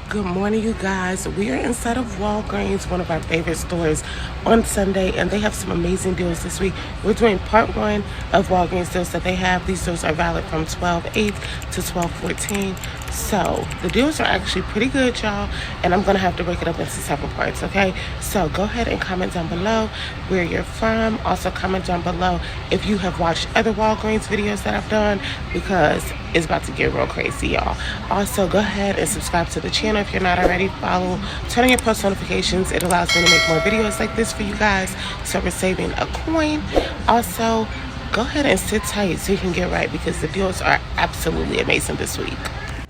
Good morning, you guys. We are inside of Walgreens, one of our favorite stores, on Sunday, and they have some amazing deals this week. We're doing part one of Walgreens deals that they have. These deals are valid from 12/8 to 12/14. So the deals are actually pretty good, y'all, and I'm going to have to break it up into several parts, okay? So go ahead and comment down below where you're from. Also comment down below if you have watched other Walgreens videos that I've done, because it's about to get real crazy, y'all. Also, go ahead and subscribe to the channel if you're not already. Follow, turn on your post notifications. It allows me to make more videos like this for you guys, so we're saving a coin. Also, go ahead and sit tight so you can get right, because the deals are absolutely amazing this week.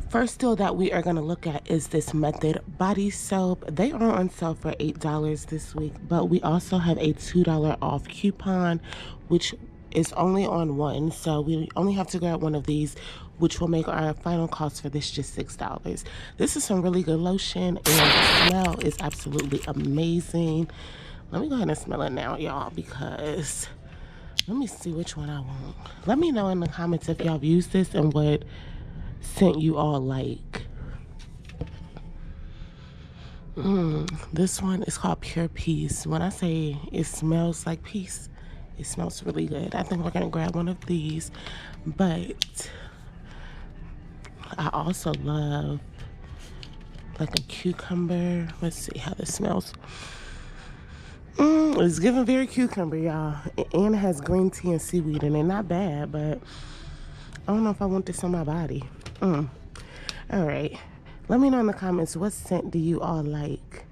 First deal that we are going to look at is this Method body soap. They are on sale for $8 this week, but we also have a $2 off coupon, which is only on one. So we only have to grab one of these, which will make our final cost for this just $6. This is some really good lotion, and the smell is absolutely amazing. Let me go ahead and smell it now, y'all, because let me see which one I want. Let me know in the comments if y'all have used this and what scent you all like. This one is called Pure Peace. When I say it smells like peace, it smells really good. I think we're gonna grab one of these, but I also love like a cucumber. Let's see how this smells. It's giving very cucumber, y'all, and it has green tea and seaweed in it. Not bad, but I don't know if I want this on my body. All right, let me know in the comments, what scent do you all like?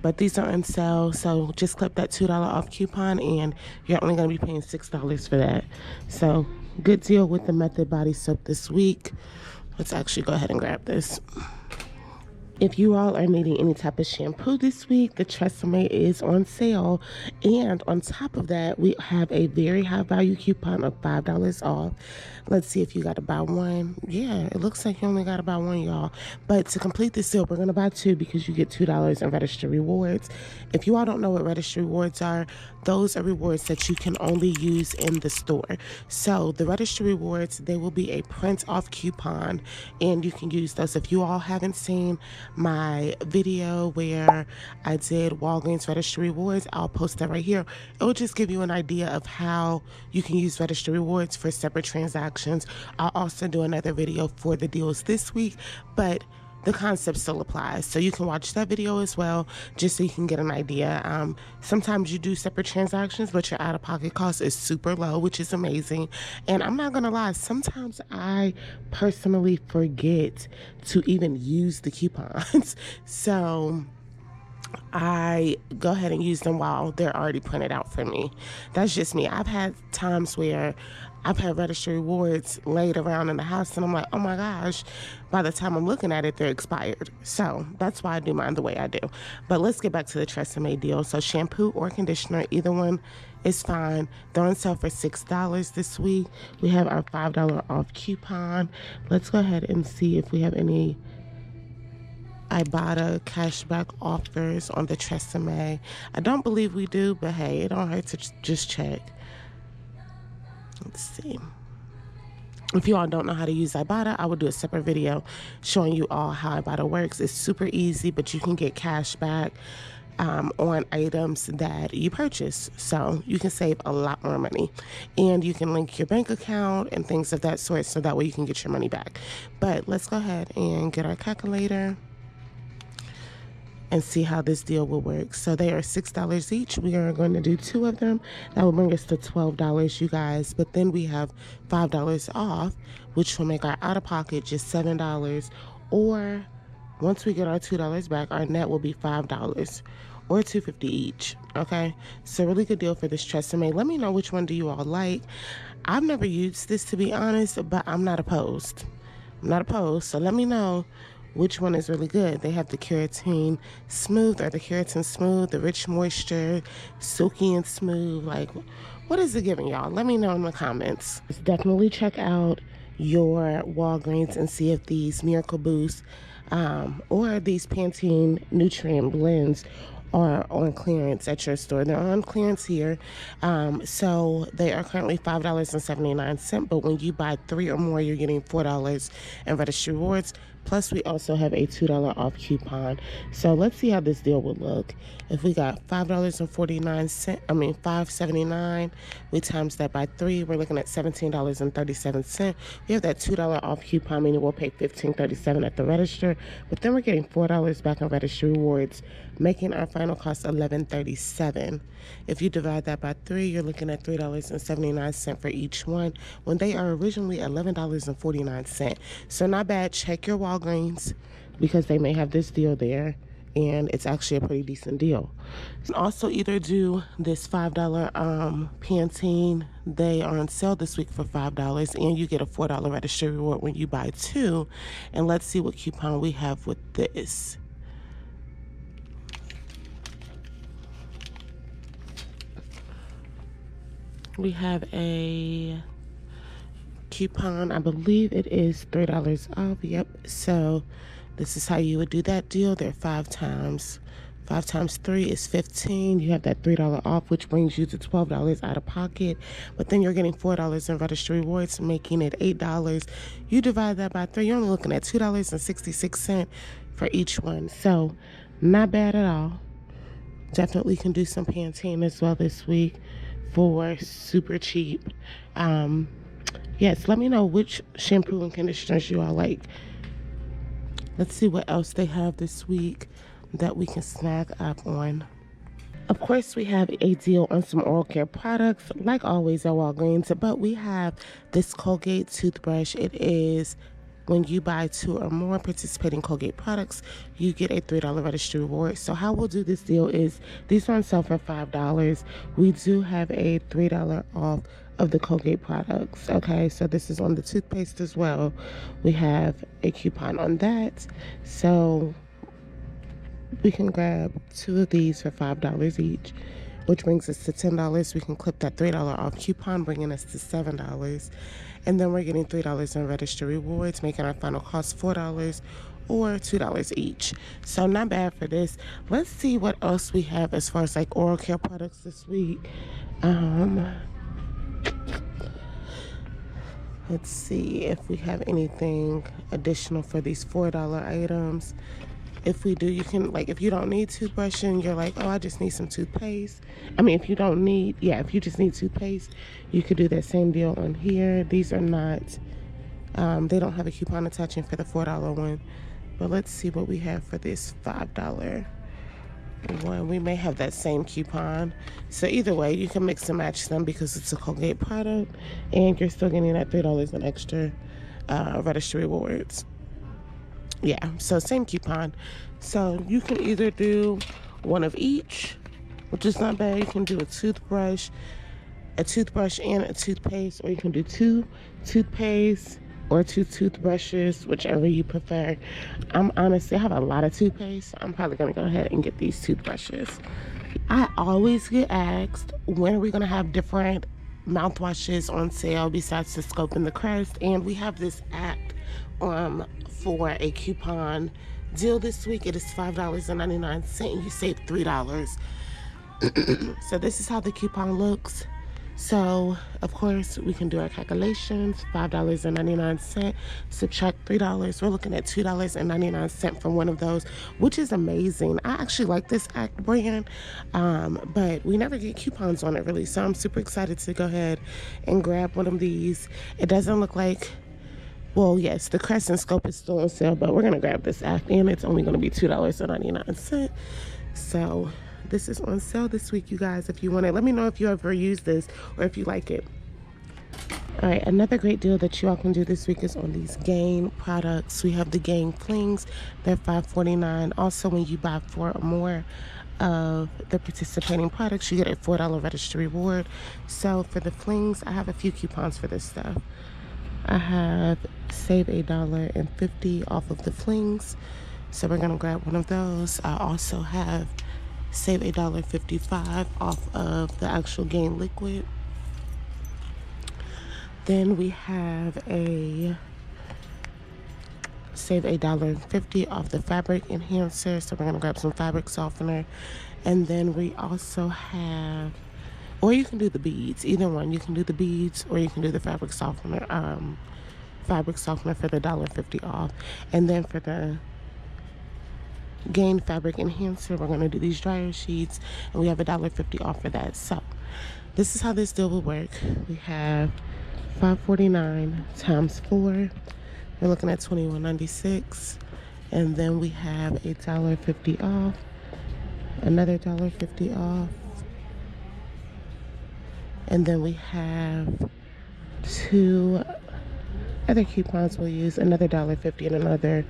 But these are on sale, so just clip that $2 off coupon and you're only going to be paying $6 for that. So good deal with the Method body soap this week. Let's actually go ahead and grab this. If you all are needing any type of shampoo this week, the Tresemme is on sale. And on top of that, we have a very high value coupon of $5 off. Let's see if you got to buy one. Yeah, it looks like you only got to buy one, y'all. But to complete this deal, we're going to buy two because you get $2 in register rewards. If you all don't know what register rewards are, those are rewards that you can only use in the store. So the register rewards, they will be a print off coupon, and you can use those. If you all haven't seen my video where I did Walgreens register rewards, I'll post that right here. It will just give you an idea of how you can use register rewards for separate transactions. I'll also do another video for the deals this week, but the concept still applies. So you can watch that video as well, just so you can get an idea. Sometimes you do separate transactions, but your out-of-pocket cost is super low, which is amazing. And I'm not gonna lie, sometimes I personally forget to even use the coupons. So I go ahead and use them while they're already printed out for me. That's just me. I've had times where I've had register rewards laid around in the house, and I'm like, oh my gosh, by the time I'm looking at it, they're expired. So that's why I do mine the way I do. But let's get back to the Tresemme deal. So shampoo or conditioner, either one is fine. They're on sale for $6 this week. We have our $5 off coupon. Let's go ahead and see if we have any Ibotta cashback offers on the Tresemme. I don't believe we do, but hey, it don't hurt to just check. Let's see. If you all don't know how to use Ibotta, I will do a separate video showing you all how Ibotta works. It's super easy, but you can get cash back on items that you purchase. So you can save a lot more money. And you can link your bank account and things of that sort, so that way you can get your money back. But let's go ahead and get our calculator and see how this deal will work. So they are $6 each. We are going to do two of them. That will bring us to $12, you guys. But then we have $5 off, which will make our out-of-pocket just $7. Or once we get our $2 back, our net will be $5 or $2.50 each. Okay, so really good deal for this Tresemme. Let me know which one do you all like. I've never used this, to be honest, but I'm not opposed. So let me know which one is really good. They have the Keratin Smooth, or the Keratin Smooth, the Rich Moisture, Silky and Smooth. Like, what is it giving, y'all? Let me know in the comments. Definitely check out your Walgreens and see if these Miracle Boost or these Pantene Nutrient Blends are on clearance at your store. They're on clearance here. So they are currently $5.79, but when you buy 3 or more, you're getting $4 in registered rewards. Plus, we also have a $2 off coupon. So let's see how this deal would look. If we got $5.49, $5.79, we times that by 3, we're looking at $17.37. We have that $2 off coupon, meaning we'll pay $15.37 at the register, but then we're getting $4 back on registry rewards, making our final cost $11.37. If you divide that by 3, you're looking at $3.79 for each one, when they are originally $11.49. So not bad. Check your Walgreens because they may have this deal there, and it's actually a pretty decent deal. You can also either do this $5 Pantene. They are on sale this week for $5, and you get a $4 registry reward when you buy 2. And let's see what coupon we have with this. We have a coupon, I believe it is $3 off. Yep. So this is how you would do that deal. They're 5 times. 5 times 3 is 15. You have that $3 off, which brings you to $12 out of pocket. But then you're getting $4 in registry rewards, making it $8. You divide that by 3, you're only looking at $2.66 for each one. So not bad at all. Definitely can do some Pantene as well this week for super cheap. Yes, let me know which shampoo and conditioners you all like. Let's see what else they have this week that we can snag up on. Of course, we have a deal on some oral care products, like always at Walgreens, but we have this Colgate toothbrush. It is, when you buy 2 or more participating Colgate products, you get a $3 registry reward. So how we'll do this deal is, these are on sale for $5. We do have a $3 off of the Colgate products. Okay, so this is on the toothpaste as well. We have a coupon on that. So we can grab 2 of these for $5 each, which brings us to $10. We can clip that $3 off coupon, bringing us to $7. And then we're getting $3 in registry rewards, making our final cost $4 or $2 each. So not bad for this. Let's see what else we have as far as like oral care products this week. Let's see if we have anything additional for these $4 items. If we do, you can, like, if you don't need toothbrushing, you're like, oh, I just need some toothpaste. If you don't need, if you just need toothpaste, you could do that same deal on here. These are not, they don't have a coupon attaching for the $4 one. But let's see what we have for this $5 one. We may have that same coupon. So either way, you can mix and match them because it's a Colgate product, and you're still getting that $3 in extra registry rewards. Yeah, so same coupon. So you can either do one of each, which is not bad. You can do a toothbrush and a toothpaste, or you can do 2 toothpaste or 2 toothbrushes, whichever you prefer. I have a lot of toothpaste. I'm probably gonna go ahead and get these toothbrushes. I always get asked, when are we gonna have different mouthwashes on sale besides the Scope and the Crest? And we have this act for a coupon deal this week. It is $5.99 and you save $3. So this is how the coupon looks. So of course we can do our calculations. $5.99 subtract $3, we're looking at $2.99 from one of those, which is amazing. I actually like this Act brand, but we never get coupons on it really, so I'm super excited to go ahead and grab one of these. It doesn't look like, well, yes, the Crest and Scope is still on sale, but we're gonna grab this Act, and it's only gonna be $2.99. So this is on sale this week, you guys. If you want it, let me know if you ever use this or if you like it. All right, another great deal that you all can do this week is on these Gain products. We have the Gain Flings. They're $5.49. Also, when you buy 4 or more of the participating products, you get a $4 registry reward. So for the Flings, I have a few coupons for this stuff. I have save $1.50 off of the Flings, so we're gonna grab one of those. I also have save $1.55 off of the actual Gain liquid. Then we have a save $1.50 off the fabric enhancer, so we're gonna grab some fabric softener. And then we also have, or you can do the beads, either one. You can do the beads or you can do the fabric softener. fabric softener for the $1.50 off. And then for the Gain fabric enhancer, we're going to do these dryer sheets, and we have a $1.50 off for that. So this is how this deal will work. We have $5.49 times 4. We're looking at $21.96, and then we have a $1.50 off, another $1.50 off, and then we have 2 other coupons we'll use, another $1.50 and another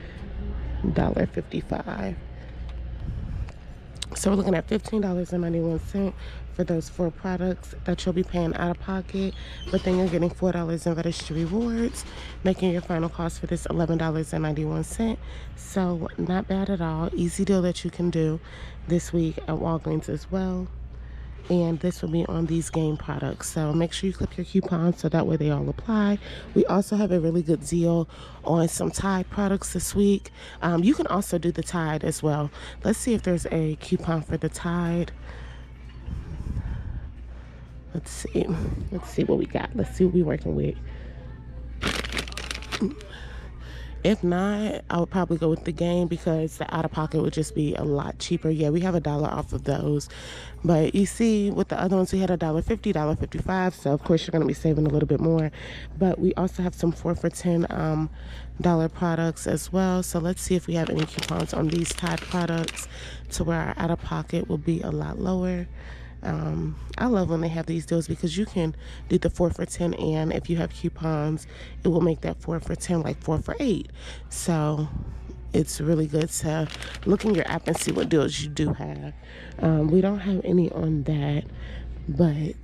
$1.55. So we're looking at $15.91 for those 4 products that you'll be paying out of pocket, but then you're getting $4 in registry rewards, making your final cost for this $11.91. So not bad at all. Easy deal that you can do this week at Walgreens as well. And this will be on these Gain products, so make sure you clip your coupons so that way they all apply. We also have a really good deal on some Tide products this week. You can also do the Tide as well. Let's see if there's a coupon for the Tide. Let's see what we got. Let's see what we're working with. If not, I would probably go with the Gain because the out-of-pocket would just be a lot cheaper. Yeah, we have $1 off of those. But you see, with the other ones, we had $1.50, $1.55. So, of course, you're going to be saving a little bit more. But we also have some 4 for $10 dollar products as well. So let's see if we have any coupons on these Tide products to where our out-of-pocket will be a lot lower. I love when they have these deals because you can do the 4 for $10, and if you have coupons, it will make that 4 for $10 like 4 for $8. So it's really good to look in your app and see what deals you do have. We don't have any on that, but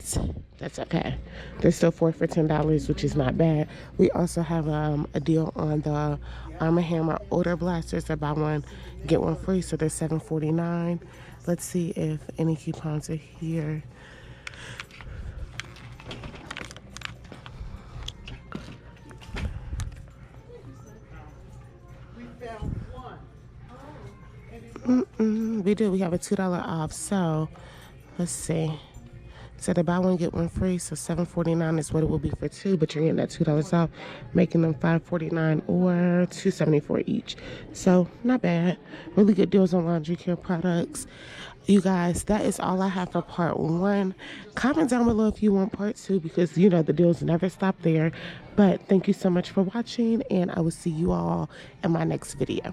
that's okay. They're still 4 for $10, which is not bad. We also have a deal on the Arm & Hammer odor blasters. They're buy one get one free, so they're $7.49. Let's see if any coupons are here. We do. We have a $2 off. So let's see. So they buy one get one free, so $7.49 is what it will be for 2, but you're getting that $2 off, making them $5.49 or $2.74 each. So not bad. Really good deals on laundry care products. You guys, that is all I have for part 1. Comment down below if you want part 2 because you know the deals never stop there. But thank you so much for watching, and I will see you all in my next video.